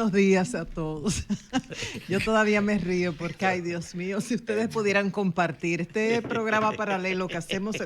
buenos días a todos. Yo todavía me río porque, ay Dios mío, si ustedes pudieran compartir este programa paralelo que hacemos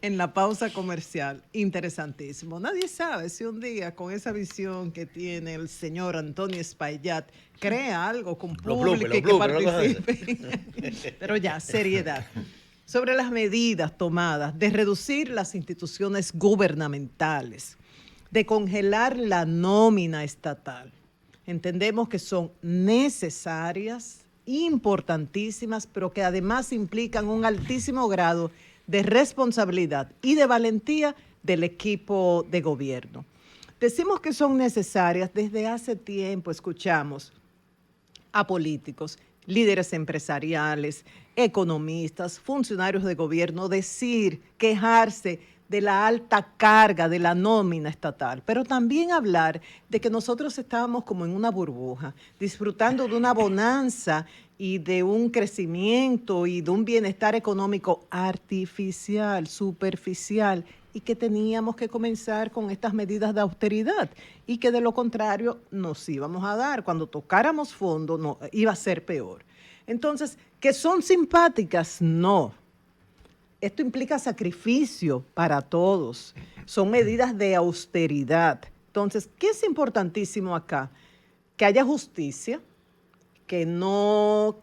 en la pausa comercial, interesantísimo. Nadie sabe si un día con esa visión que tiene el señor Antonio Espaillat crea algo con público y que participe. Pero ya, seriedad. Sobre las medidas tomadas de reducir las instituciones gubernamentales, de congelar la nómina estatal. Entendemos que son necesarias, importantísimas, pero que además implican un altísimo grado de responsabilidad y de valentía del equipo de gobierno. Decimos que son necesarias, desde hace tiempo escuchamos a políticos, líderes empresariales, economistas, funcionarios de gobierno decir, quejarse de la alta carga de la nómina estatal, pero también hablar de que nosotros estábamos como en una burbuja, disfrutando de una bonanza y de un crecimiento y de un bienestar económico artificial, superficial, y que teníamos que comenzar con estas medidas de austeridad y que de lo contrario nos íbamos a dar. Cuando tocáramos fondo, no, iba a ser peor. Entonces, ¿que son simpáticas? No. Esto implica sacrificio para todos. Son medidas de austeridad. Entonces, ¿qué es importantísimo acá? Que haya justicia, que no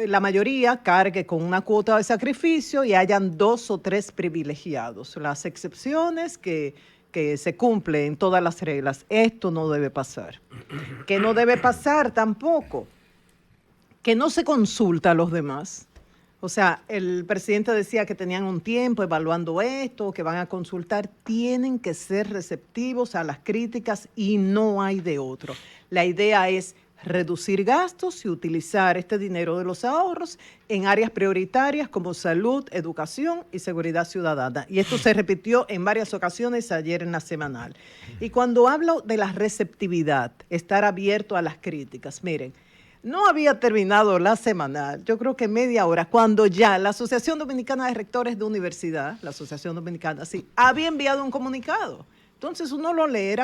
la mayoría cargue con una cuota de sacrificio y hayan 2 o 3 privilegiados. Las excepciones que se cumplen todas las reglas. Esto no debe pasar. Que no debe pasar tampoco que no se consulta a los demás. O sea, el presidente decía que tenían un tiempo evaluando esto, que van a consultar. Tienen que ser receptivos a las críticas y no hay de otro. La idea es reducir gastos y utilizar este dinero de los ahorros en áreas prioritarias como salud, educación y seguridad ciudadana. Y esto se repitió en varias ocasiones ayer en la semanal. Y cuando hablo de la receptividad, estar abierto a las críticas, miren, no había terminado la semanal, yo creo que media hora, cuando ya la Asociación Dominicana de Rectores de Universidad, la Asociación Dominicana, sí, había enviado un comunicado. Entonces uno lo lee,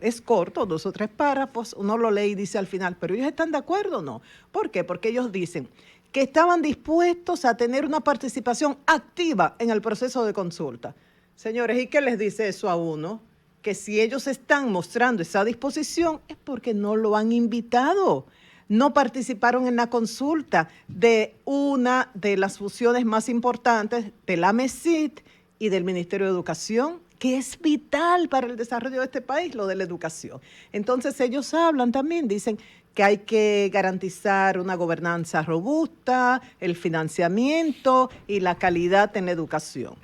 es corto, 2 o 3 párrafos, uno lo lee y dice al final, ¿pero ellos están de acuerdo o no? ¿Por qué? Porque ellos dicen que estaban dispuestos a tener una participación activa en el proceso de consulta. Señores, ¿y qué les dice eso a uno? Que si ellos están mostrando esa disposición es porque no lo han invitado. No participaron en la consulta de una de las funciones más importantes de la MESID y del Ministerio de Educación, que es vital para el desarrollo de este país, lo de la educación. Entonces ellos hablan también, dicen que hay que garantizar una gobernanza robusta, el financiamiento y la calidad en la educación.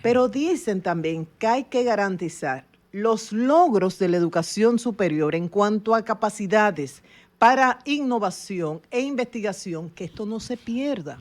Pero dicen también que hay que garantizar los logros de la educación superior en cuanto a capacidades para innovación e investigación, que esto no se pierda.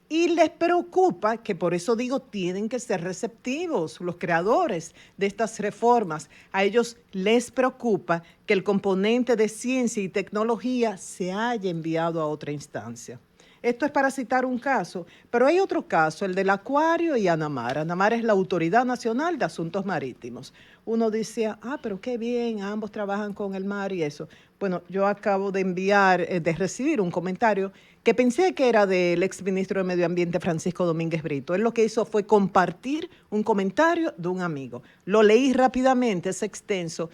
Y les preocupa, que por eso digo, tienen que ser receptivos los creadores de estas reformas. A ellos les preocupa que el componente de ciencia y tecnología se haya enviado a otra instancia. Esto es para citar un caso, pero hay otro caso, el del Acuario y ANAMAR. ANAMAR es la Autoridad Nacional de Asuntos Marítimos. Uno dice, pero qué bien, ambos trabajan con el mar y eso. Bueno, yo acabo de de recibir un comentario que pensé que era del exministro de Medio Ambiente, Francisco Domínguez Brito. Él lo que hizo fue compartir un comentario de un amigo. Lo leí rápidamente, es extenso,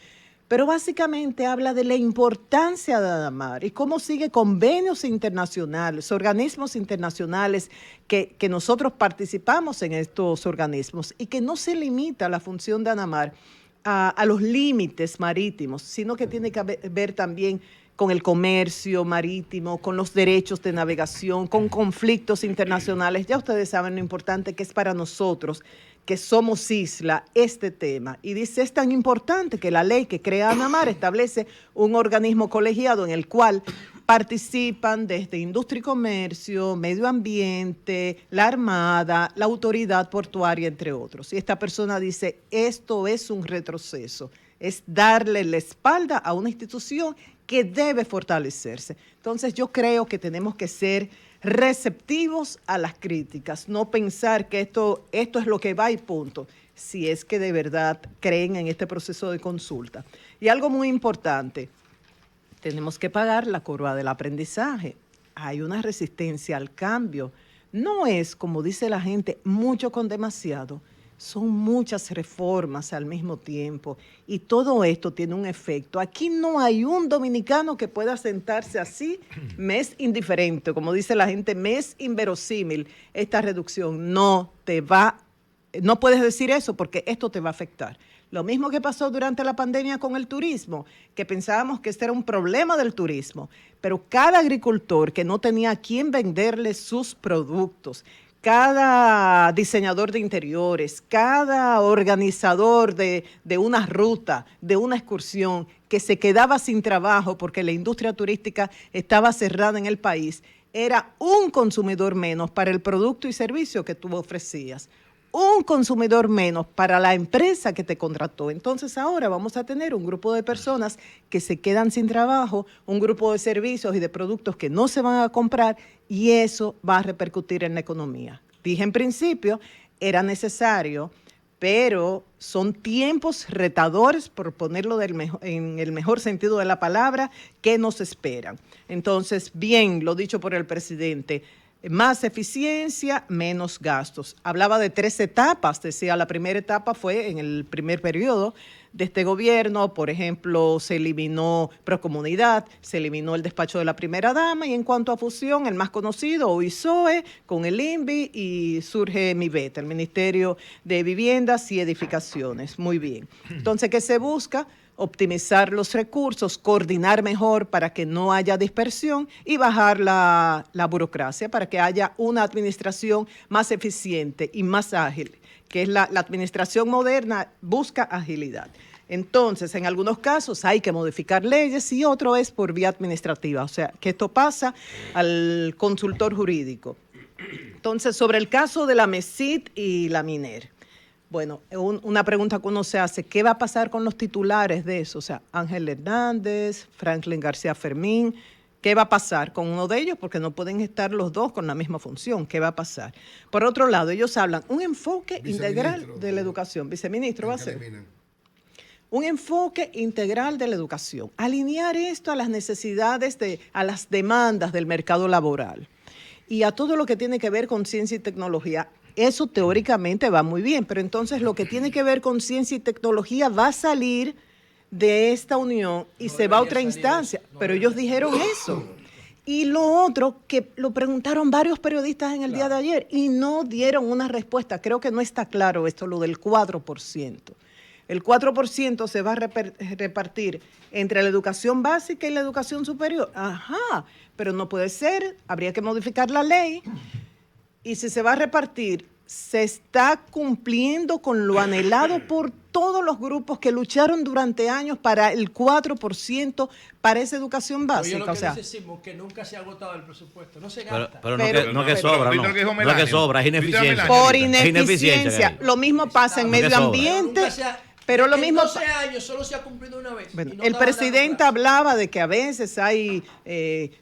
pero básicamente habla de la importancia de ANAMAR y cómo sigue convenios internacionales, organismos internacionales que nosotros participamos en estos organismos y que no se limita la función de ANAMAR a los límites marítimos, sino que tiene que ver también con el comercio marítimo, con los derechos de navegación, con conflictos internacionales. Ya ustedes saben lo importante que es para nosotros, que somos isla, este tema. Y dice, es tan importante que la ley que crea ANAMAR establece un organismo colegiado en el cual participan desde industria y comercio, medio ambiente, la Armada, la autoridad portuaria, entre otros. Y esta persona dice, esto es un retroceso, es darle la espalda a una institución que debe fortalecerse. Entonces yo creo que tenemos que ser receptivos a las críticas, no pensar que esto es lo que va y punto, si es que de verdad creen en este proceso de consulta. Y algo muy importante, tenemos que pagar la curva del aprendizaje. Hay una resistencia al cambio. No es, como dice la gente, mucho con demasiado. Son muchas reformas al mismo tiempo y todo esto tiene un efecto. Aquí no hay un dominicano que pueda sentarse así, me es indiferente, como dice la gente, me es inverosímil esta reducción. No puedes decir eso porque esto te va a afectar. Lo mismo que pasó durante la pandemia con el turismo, que pensábamos que este era un problema del turismo, pero cada agricultor que no tenía a quién venderle sus productos, cada diseñador de interiores, cada organizador de una ruta, de una excursión, que se quedaba sin trabajo porque la industria turística estaba cerrada en el país, era un consumidor menos para el producto y servicio que tú ofrecías, un consumidor menos para la empresa que te contrató. Entonces ahora vamos a tener un grupo de personas que se quedan sin trabajo, un grupo de servicios y de productos que no se van a comprar y eso va a repercutir en la economía. Dije en principio, era necesario, pero son tiempos retadores, por ponerlo en el mejor sentido de la palabra, que nos esperan. Entonces, bien, lo dicho por el presidente, más eficiencia, menos gastos. Hablaba de 3 etapas, decía, la primera etapa fue en el primer periodo de este gobierno, por ejemplo, se eliminó Procomunidad, se eliminó el despacho de la primera dama y en cuanto a fusión, el más conocido, OISOE, con el INVI y surge MIBET, el Ministerio de Viviendas y Edificaciones. Muy bien. Entonces, ¿qué se busca? Optimizar los recursos, coordinar mejor para que no haya dispersión y bajar la burocracia para que haya una administración más eficiente y más ágil, que es la administración moderna, busca agilidad. Entonces, en algunos casos hay que modificar leyes y otro es por vía administrativa, o sea, que esto pasa al consultor jurídico. Entonces, sobre el caso de la MESID y la MINER, bueno, una pregunta que uno se hace, ¿qué va a pasar con los titulares de eso? O sea, Ángel Hernández, Franklin García Fermín, ¿qué va a pasar con uno de ellos? Porque no pueden estar los dos con la misma función, ¿qué va a pasar? Por otro lado, ellos hablan un enfoque integral de la educación. Viceministro, va a ser un enfoque integral de la educación. Alinear esto a las necesidades, a las demandas del mercado laboral y a todo lo que tiene que ver con ciencia y tecnología. Eso teóricamente va muy bien, pero entonces lo que tiene que ver con ciencia y tecnología va a salir de esta unión y se va a otra instancia. Pero ellos dijeron eso. Y lo otro, que lo preguntaron varios periodistas en el día de ayer y no dieron una respuesta. Creo que no está claro esto, lo del 4%. El 4% se va a repartir entre la educación básica y la educación superior. Ajá, pero no puede ser, habría que modificar la ley. Y si se va a repartir, se está cumpliendo con lo anhelado por todos los grupos que lucharon durante años para el 4% para esa educación básica. Oye, lo que decimos que nunca se ha agotado el presupuesto, no se gasta. Pero no que sobra, no es que sobra, es ineficiencia. Por ineficiencia. Lo mismo pasa en medio ambiente. Pero lo mismo. En 12 años solo se ha cumplido una vez. Bueno, el presidente hablaba de que a veces hay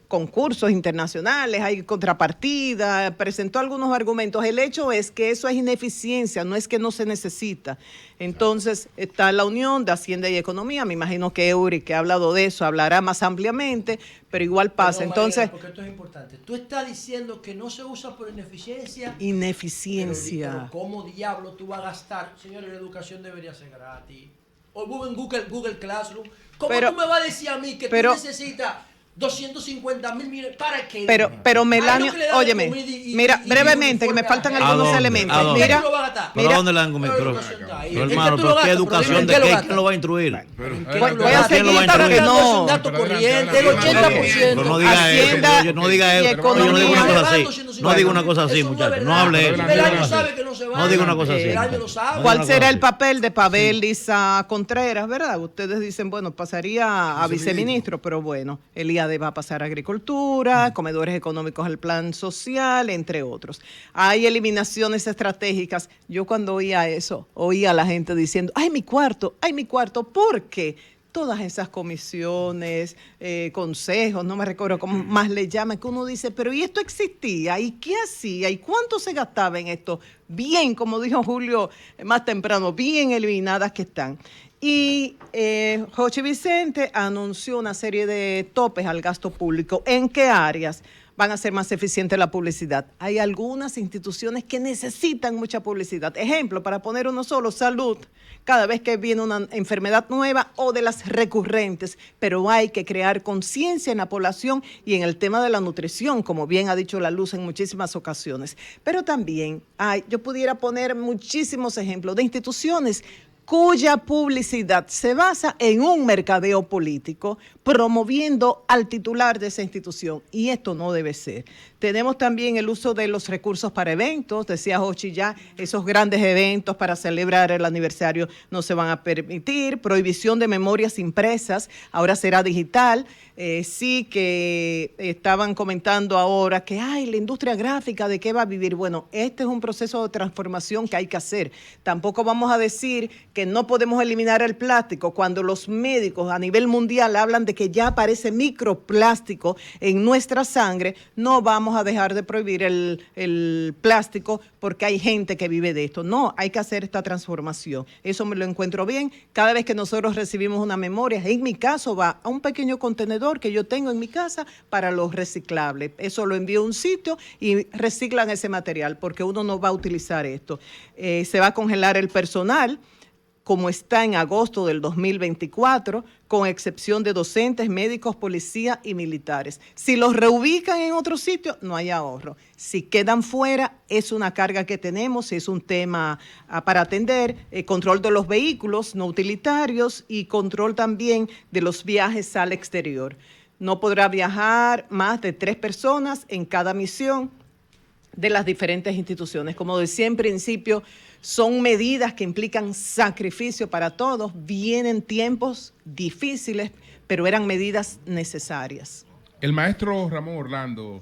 concursos internacionales, hay contrapartida, presentó algunos argumentos. El hecho es que eso es ineficiencia, no es que no se necesita. Entonces, está la Unión de Hacienda y Economía, me imagino que Eury, que ha hablado de eso, hablará más ampliamente, pero igual pasa. Pero no, entonces, porque esto es importante. Tú estás diciendo que no se usa por ineficiencia. Ineficiencia. Pero ¿cómo diablo tú vas a gastar? Señores, la educación debería ser gratis. O en Google Classroom. ¿Cómo tú me vas a decir a mí que tú necesitas 250,000 millones? ¿Para qué? Pero Melanio, óyeme, mira, brevemente, que me faltan algunos elementos. Mira, ¿pero a dónde le dan comida? Pero hermano, ¿pero qué educación de qué? ¿Quién lo va a instruir? Voy a seguir para que no. Dato corriente, el 80%. Pero no diga eso, no diga eso. Yo no digo una cosa así. No diga una cosa así, muchachos. No hable eso. Melanio sabe que no se va. No diga una cosa así. Melanio lo sabe. ¿Cuál será el papel de Pavel Lisa Contreras, verdad? Ustedes dicen, bueno, pasaría a viceministro, pero bueno, el IAD va a pasar a agricultura, comedores económicos al plan social, entre otros. Hay eliminaciones estratégicas. Yo cuando oía eso, oía a la gente diciendo, ay, mi cuarto, ¿por qué? todas esas comisiones, consejos, no me recuerdo cómo más le llaman, que uno dice, pero ¿y esto existía? ¿Y qué hacía? ¿Y cuánto se gastaba en esto? Bien, como dijo Julio más temprano, bien eliminadas que están. Y Jochi Vicente anunció una serie de topes al gasto público. ¿En qué áreas van a ser más eficiente la publicidad? Hay algunas instituciones que necesitan mucha publicidad. Ejemplo, para poner uno solo, salud, cada vez que viene una enfermedad nueva o de las recurrentes, pero hay que crear conciencia en la población y en el tema de la nutrición, como bien ha dicho la Luz en muchísimas ocasiones. Pero también yo pudiera poner muchísimos ejemplos de instituciones cuya publicidad se basa en un mercadeo político, promoviendo al titular de esa institución. Y esto no debe ser. Tenemos también el uso de los recursos para eventos. Decía Jochi ya, esos grandes eventos para celebrar el aniversario no se van a permitir. Prohibición de memorias impresas, ahora será digital. Sí que estaban comentando ahora que la industria gráfica, ¿de qué va a vivir? Bueno, este es un proceso de transformación que hay que hacer. Tampoco vamos a decir que no podemos eliminar el plástico cuando los médicos a nivel mundial hablan de que ya aparece microplástico en nuestra sangre. No vamos a dejar de prohibir el plástico porque hay gente que vive de esto. No, hay que hacer esta transformación. Eso me lo encuentro bien. Cada vez que nosotros recibimos una memoria, en mi caso va a un pequeño contenedor que yo tengo en mi casa para los reciclables. Eso lo envío a un sitio y reciclan ese material porque uno no va a utilizar esto. Se va a congelar el personal como está en agosto del 2024, con excepción de docentes, médicos, policías y militares. Si los reubican en otro sitio, no hay ahorro. Si quedan fuera, es una carga que tenemos, es un tema para atender, control de los vehículos no utilitarios y control también de los viajes al exterior. No podrá viajar más de 3 personas en cada misión de las diferentes instituciones. Como decía en principio, son medidas que implican sacrificio para todos. Vienen tiempos difíciles, pero eran medidas necesarias. El maestro Ramón Orlando